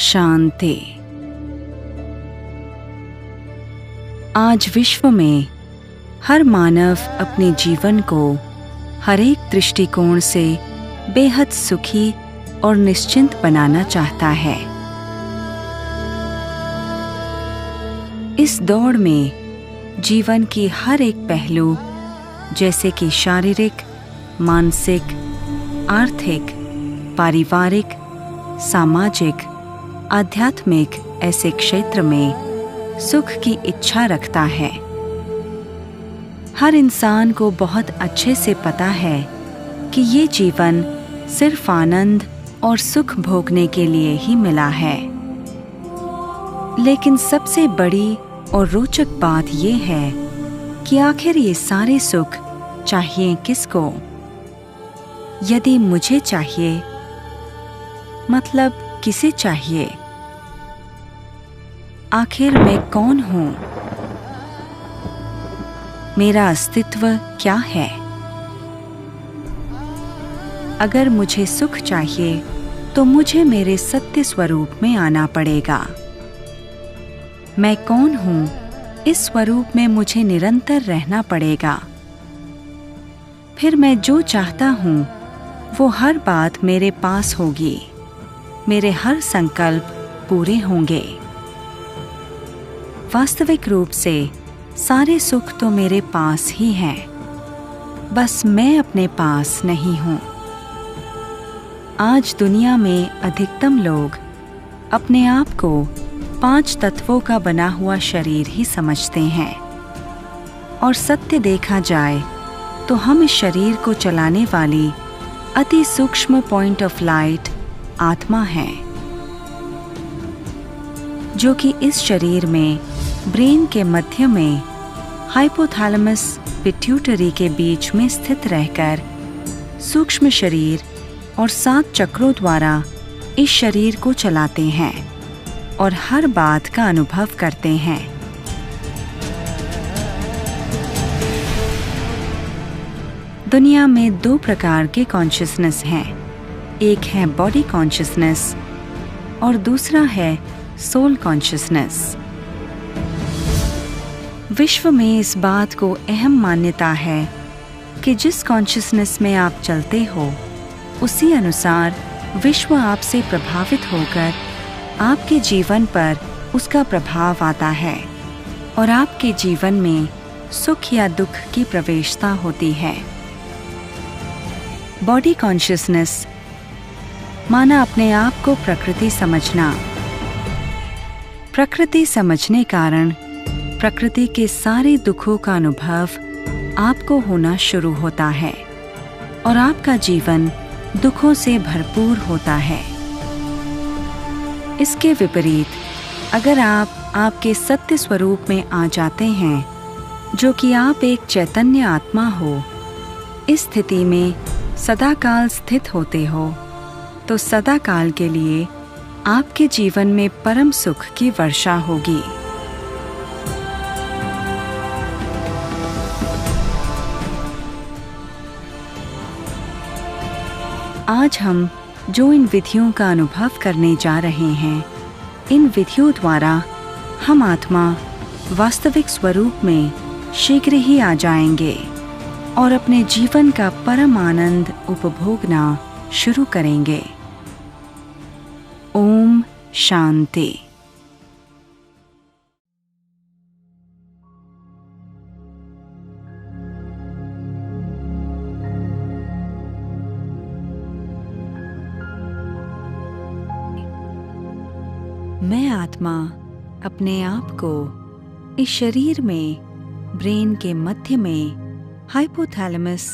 शांति। आज विश्व में हर मानव अपने जीवन को हर एक दृष्टिकोण से बेहद सुखी और निश्चिंत बनाना चाहता है। इस दौड़ में जीवन की हर एक पहलू जैसे कि शारीरिक, मानसिक, आर्थिक, पारिवारिक, सामाजिक, आध्यात्मिक ऐसे क्षेत्र में सुख की इच्छा रखता है। हर इंसान को बहुत अच्छे से पता है कि ये जीवन सिर्फ आनंद और सुख भोगने के लिए ही मिला है। लेकिन सबसे बड़ी और रोचक बात ये है कि आखिर ये सारे सुख चाहिए किसको? यदि मुझे चाहिए, मतलब किसे चाहिए? आखिर मैं कौन हूं? मेरा अस्तित्व क्या है? अगर मुझे सुख चाहिए तो मुझे मेरे सत्य स्वरूप में आना पड़ेगा। मैं कौन हूं, इस स्वरूप में मुझे निरंतर रहना पड़ेगा। फिर मैं जो चाहता हूं वो हर बात मेरे पास होगी। मेरे हर संकल्प पूरे होंगे। वास्तविक रूप से सारे सुख तो मेरे पास ही हैं, बस मैं अपने पास नहीं हूं। आज दुनिया में अधिकतम लोग अपने आप को 5 तत्वों का बना हुआ शरीर ही समझते हैं। और सत्य देखा जाए तो हम इस शरीर को चलाने वाली अति सूक्ष्म पॉइंट ऑफ लाइट आत्मा है, जो कि इस शरीर में ब्रेन के मध्य में हाइपोथैलेमस पिट्यूटरी के बीच में स्थित रहकर सूक्ष्म शरीर और 7 चक्रों द्वारा इस शरीर को चलाते हैं और हर बात का अनुभव करते हैं। दुनिया में 2 प्रकार के कॉन्शियसनेस हैं। एक है बॉडी कॉन्शियसनेस और दूसरा है सोल कॉन्शियसनेस। विश्व में इस बात को अहम मान्यता है कि जिस कॉन्शियसनेस में आप चलते हो उसी अनुसार विश्व आपसे प्रभावित होकर आपके जीवन पर उसका प्रभाव आता है और आपके जीवन में सुख या दुख की प्रवेशता होती है। बॉडी कॉन्शियसनेस माना अपने आप को प्रकृति समझना। प्रकृति समझने कारण प्रकृति के सारे दुखों का अनुभव आपको होना शुरू होता है और आपका जीवन दुखों से भरपूर होता है। इसके विपरीत अगर आप आपके सत्य स्वरूप में आ जाते हैं, जो कि आप एक चैतन्य आत्मा हो, इस स्थिति में सदाकाल स्थित होते हो, तो सदाकाल के लिए आपके जीवन में परम सुख की वर्षा होगी। आज हम जो इन विधियों का अनुभव करने जा रहे हैं, इन विधियों द्वारा हम आत्मा वास्तविक स्वरूप में शीघ्र ही आ जाएंगे और अपने जीवन का परम आनंद उपभोगना शुरू करेंगे। ओम शांति। मैं आत्मा अपने आप को इस शरीर में ब्रेन के मध्य में हाइपोथैलेमस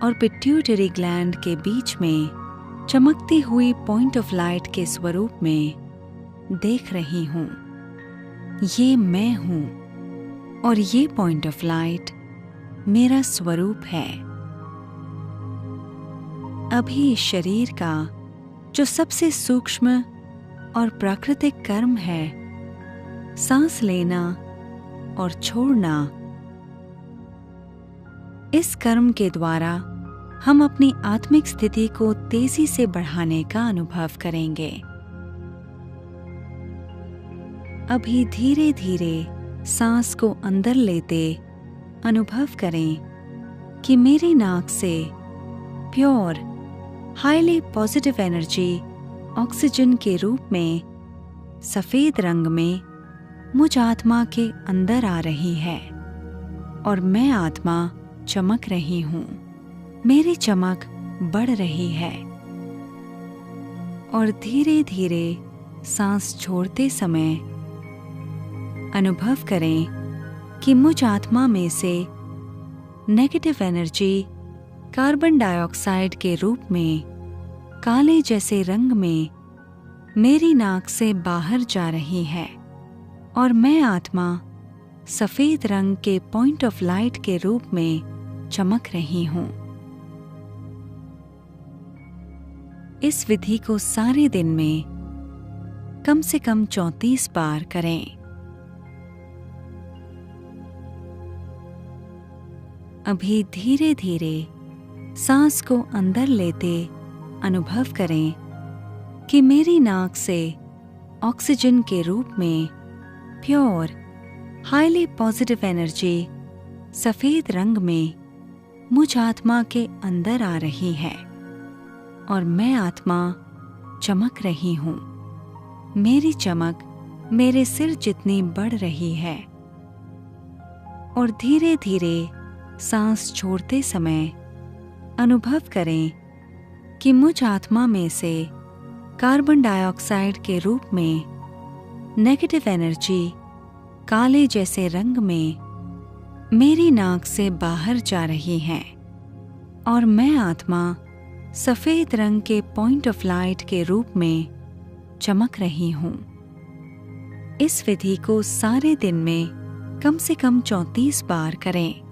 और पिट्यूटरी ग्लैंड के बीच में चमकती हुई पॉइंट ऑफ लाइट के स्वरूप में देख रही हूँ। ये मैं हूँ और ये पॉइंट ऑफ लाइट मेरा स्वरूप है। अभी इस शरीर का जो सबसे सूक्ष्म और प्राकृतिक कर्म है, सांस लेना और छोड़ना, इस कर्म के द्वारा हम अपनी आत्मिक स्थिति को तेजी से बढ़ाने का अनुभव करेंगे। अभी धीरे धीरे सांस को अंदर लेते अनुभव करें कि मेरी नाक से pure highly positive energy oxygen के रूप में सफेद रंग में मुझ आत्मा के अंदर आ रही है और मैं आत्मा चमक रही हूँ। मेरी चमक बढ़ रही है और धीरे धीरे सांस छोड़ते समय अनुभव करें कि मुझ आत्मा में से नेगेटिव एनर्जी कार्बन डाइऑक्साइड के रूप में काले जैसे रंग में मेरी नाक से बाहर जा रही है और मैं आत्मा सफेद रंग के पॉइंट ऑफ लाइट के रूप में चमक रही हूँ। इस विधि को सारे दिन में कम से कम 34 बार करें। अभी धीरे धीरे सांस को अंदर लेते अनुभव करें कि मेरी नाक से ऑक्सीजन के रूप में प्योर हाईली पॉजिटिव एनर्जी सफेद रंग में मुझ आत्मा के अंदर आ रही है और मैं आत्मा चमक रही हूँ। मेरी चमक मेरे सिर जितनी बढ़ रही है और धीरे धीरे सांस छोड़ते समय अनुभव करें कि मुझ आत्मा में से कार्बन डाइऑक्साइड के रूप में नेगेटिव एनर्जी काले जैसे रंग में मेरी नाक से बाहर जा रही है और मैं आत्मा सफेद रंग के पॉइंट ऑफ लाइट के रूप में चमक रही हूँ। इस विधि को सारे दिन में कम से कम 34 बार करें।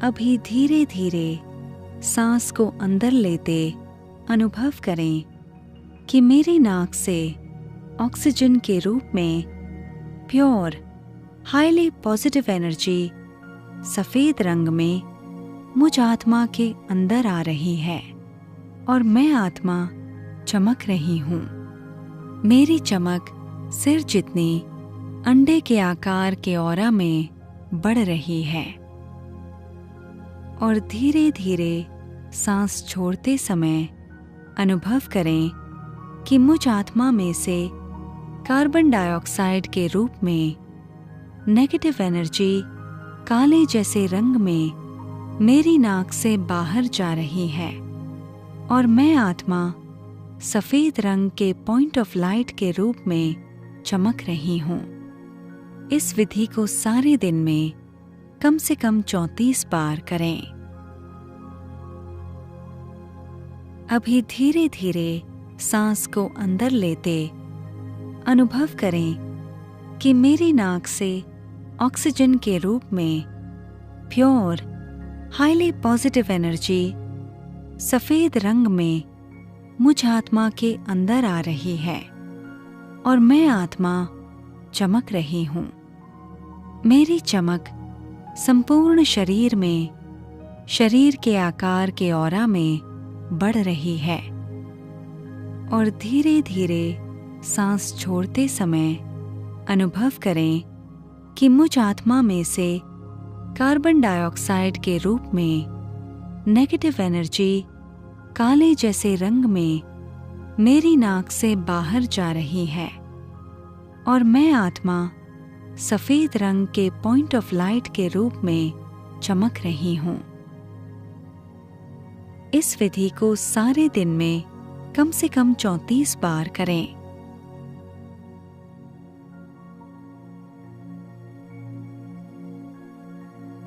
अभी धीरे धीरे सांस को अंदर लेते अनुभव करें कि मेरी नाक से ऑक्सीजन के रूप में प्योर हाईली पॉजिटिव एनर्जी सफेद रंग में मुझ आत्मा के अंदर आ रही है और मैं आत्मा चमक रही हूँ। मेरी चमक सिर जितनी अंडे के आकार के ऑरा में बढ़ रही है और धीरे धीरे सांस छोड़ते समय अनुभव करें कि मुझ आत्मा में से कार्बन डाइऑक्साइड के रूप में नेगेटिव एनर्जी काले जैसे रंग में मेरी नाक से बाहर जा रही है और मैं आत्मा सफेद रंग के पॉइंट ऑफ लाइट के रूप में चमक रही हूँ। इस विधि को सारे दिन में कम से कम 34 बार करें। अभी धीरे धीरे सांस को अंदर लेते अनुभव करें कि मेरी नाक से ऑक्सीजन के रूप में प्योर हाईली पॉजिटिव एनर्जी सफेद रंग में मुझ आत्मा के अंदर आ रही है और मैं आत्मा चमक रही हूँ। मेरी चमक संपूर्ण शरीर में शरीर के आकार के ऑरा में बढ़ रही है और धीरे धीरे सांस छोड़ते समय अनुभव करें कि मुझ आत्मा में से कार्बन डाइऑक्साइड के रूप में नेगेटिव एनर्जी काले जैसे रंग में मेरी नाक से बाहर जा रही है और मैं आत्मा सफेद रंग के पॉइंट ऑफ लाइट के रूप में चमक रही हूँ। इस विधि को सारे दिन में कम से कम 34 बार करें।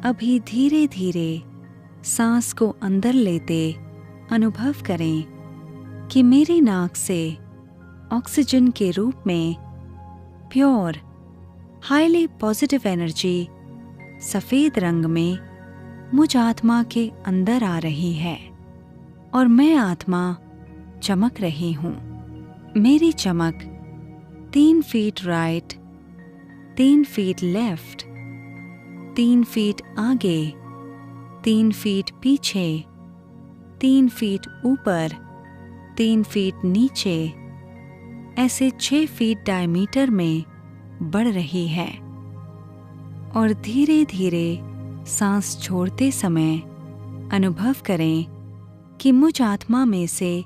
अभी धीरे धीरे सांस को अंदर लेते अनुभव करें कि मेरी नाक से ऑक्सीजन के रूप में प्योर हाईली पॉजिटिव एनर्जी सफेद रंग में मुझ आत्मा के अंदर आ रही है और मैं आत्मा चमक रही हूँ। मेरी चमक 3 feet right, 3 feet left, 3 feet आगे, 3 फीट पीछे, 3 फीट ऊपर, 3 फीट नीचे ऐसे 6 फीट डायमीटर में बढ़ रही है। और धीरे धीरे सांस छोड़ते समय अनुभव करें कि मुझ आत्मा में से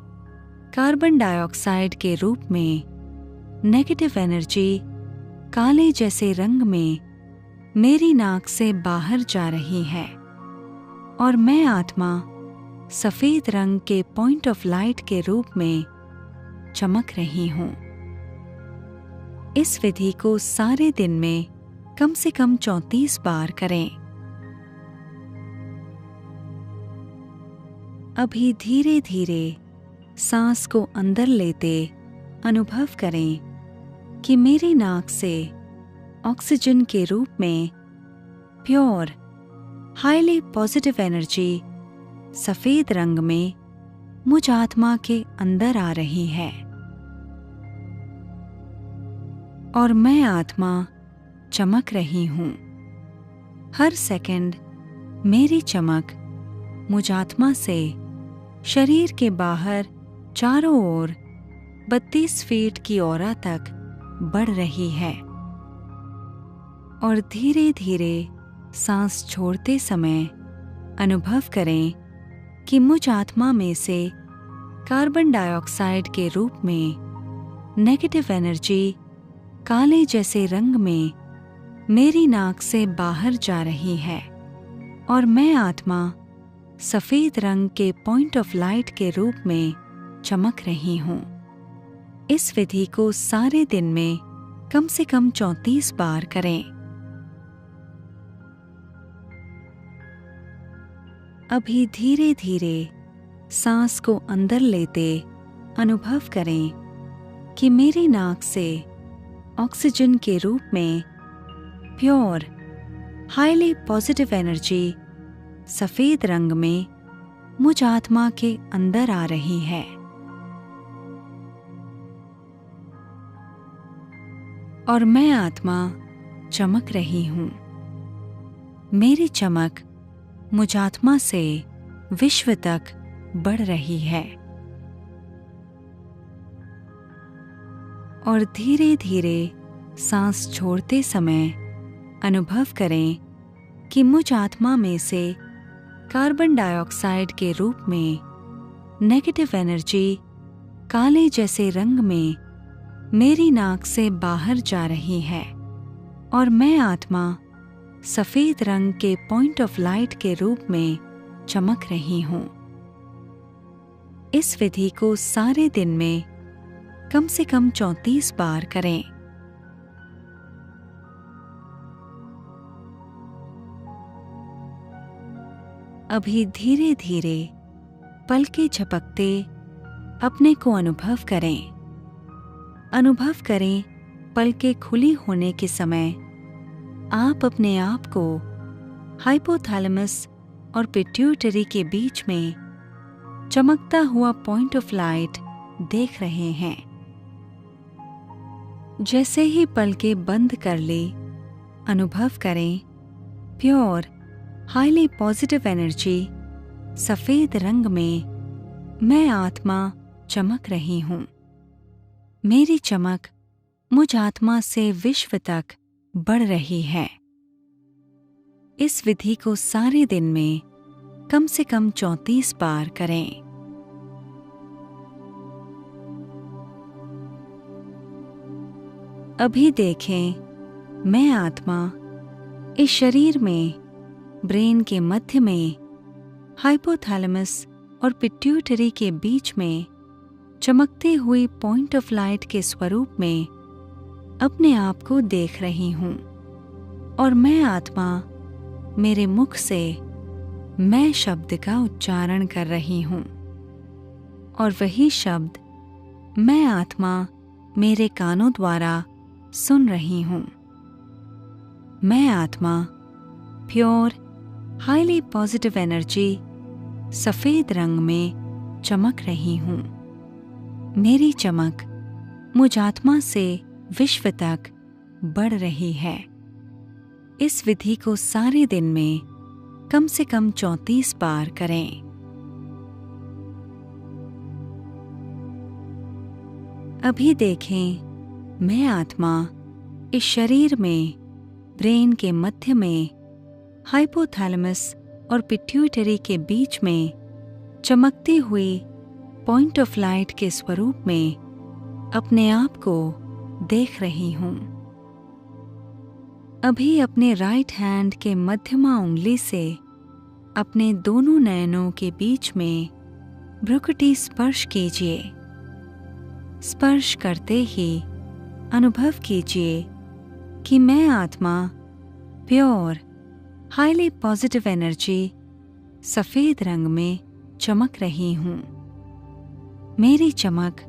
कार्बन डाइऑक्साइड के रूप में नेगेटिव एनर्जी काले जैसे रंग में मेरी नाक से बाहर जा रही है और मैं आत्मा सफेद रंग के पॉइंट ऑफ लाइट के रूप में चमक रही हूं। इस विधि को सारे दिन में कम से कम 34 बार करें। अभी धीरे धीरे सांस को अंदर लेते अनुभव करें कि मेरी नाक से ऑक्सीजन के रूप में प्योर हाईली पॉजिटिव एनर्जी सफेद रंग में मुझ आत्मा के अंदर आ रही है और मैं आत्मा चमक रही हूं। हर सेकंड मेरी चमक मुझ आत्मा से शरीर के बाहर चारों ओर 32 फीट की औरा तक बढ़ रही है। और धीरे धीरे सांस छोड़ते समय अनुभव करें कि मुझ आत्मा में से कार्बन डाइऑक्साइड के रूप में नेगेटिव एनर्जी काले जैसे रंग में मेरी नाक से बाहर जा रही है और मैं आत्मा सफेद रंग के पॉइंट ऑफ लाइट के रूप में चमक रही हूं। इस विधि को सारे दिन में कम से कम 34 बार करें। अभी धीरे धीरे सांस को अंदर लेते अनुभव करें कि मेरी नाक से ऑक्सीजन के रूप में प्योर हाईली पॉजिटिव एनर्जी सफेद रंग में मुझ आत्मा के अंदर आ रही है और मैं आत्मा चमक रही हूं। मेरी चमक मुझ आत्मा से विश्व तक बढ़ रही है और धीरे धीरे सांस छोड़ते समय अनुभव करें कि मुझ आत्मा में से कार्बन डाइऑक्साइड के रूप में नेगेटिव एनर्जी काले जैसे रंग में मेरी नाक से बाहर जा रही है और मैं आत्मा सफेद रंग के पॉइंट ऑफ लाइट के रूप में चमक रही हूं। इस विधि को सारे दिन में कम से कम 34 बार करें। अभी धीरे धीरे पलकें झपकते अपने को अनुभव करें। अनुभव करें पलकें खुली होने के समय आप अपने आप को हाइपोथैलेमस और पिट्यूटरी के बीच में चमकता हुआ पॉइंट ऑफ लाइट देख रहे हैं। जैसे ही पलकें बंद कर ले, अनुभव करें प्योर हाईली पॉजिटिव एनर्जी सफेद रंग में मैं आत्मा चमक रही हूं। मेरी चमक मुझ आत्मा से विश्व तक बढ़ रही है। इस विधि को सारे दिन में कम से कम 34 बार करें। अभी देखें मैं आत्मा इस शरीर में ब्रेन के मध्य में हाइपोथैलेमस और पिट्यूटरी के बीच में चमकते हुए पॉइंट ऑफ लाइट के स्वरूप में अपने आप को देख रही हूं और मैं आत्मा मेरे मुख से मैं शब्द का उच्चारण कर रही हूं और वही शब्द मैं आत्मा मेरे कानों द्वारा सुन रही हूं। मैं आत्मा प्योर हाईली पॉजिटिव एनर्जी सफेद रंग में चमक रही हूं। मेरी चमक मुझ आत्मा से विश्व तक बढ़ रही है। इस विधि को सारे दिन में कम से कम 34 बार करें। अभी देखें, मैं आत्मा इस शरीर में ब्रेन के मध्य में हाइपोथैलेमस और पिट्यूटरी के बीच में चमकती हुई पॉइंट ऑफ लाइट के स्वरूप में अपने आप को देख रही हूँ। अभी अपने राइट हैंड के मध्यमा उंगली से अपने दोनों नयनों के बीच में भ्रुकुटी स्पर्श कीजिए। स्पर्श करते ही अनुभव कीजिए कि मैं आत्मा प्योर हाईली पॉजिटिव एनर्जी सफेद रंग में चमक रही हूँ। मेरी चमक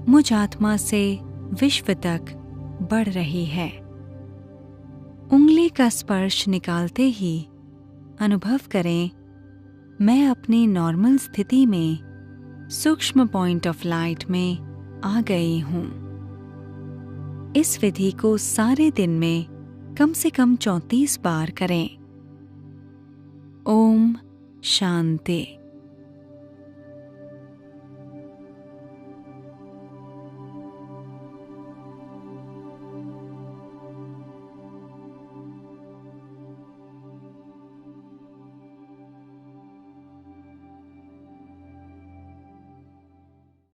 मुझ आत्मा से विश्व तक बढ़ रही है। उंगली का स्पर्श निकालते ही अनुभव करें, मैं अपनी नॉर्मल स्थिति में सूक्ष्म पॉइंट ऑफ लाइट में आ गई हूँ। इस विधि को सारे दिन में कम से कम 34 बार करें। ओम शांति।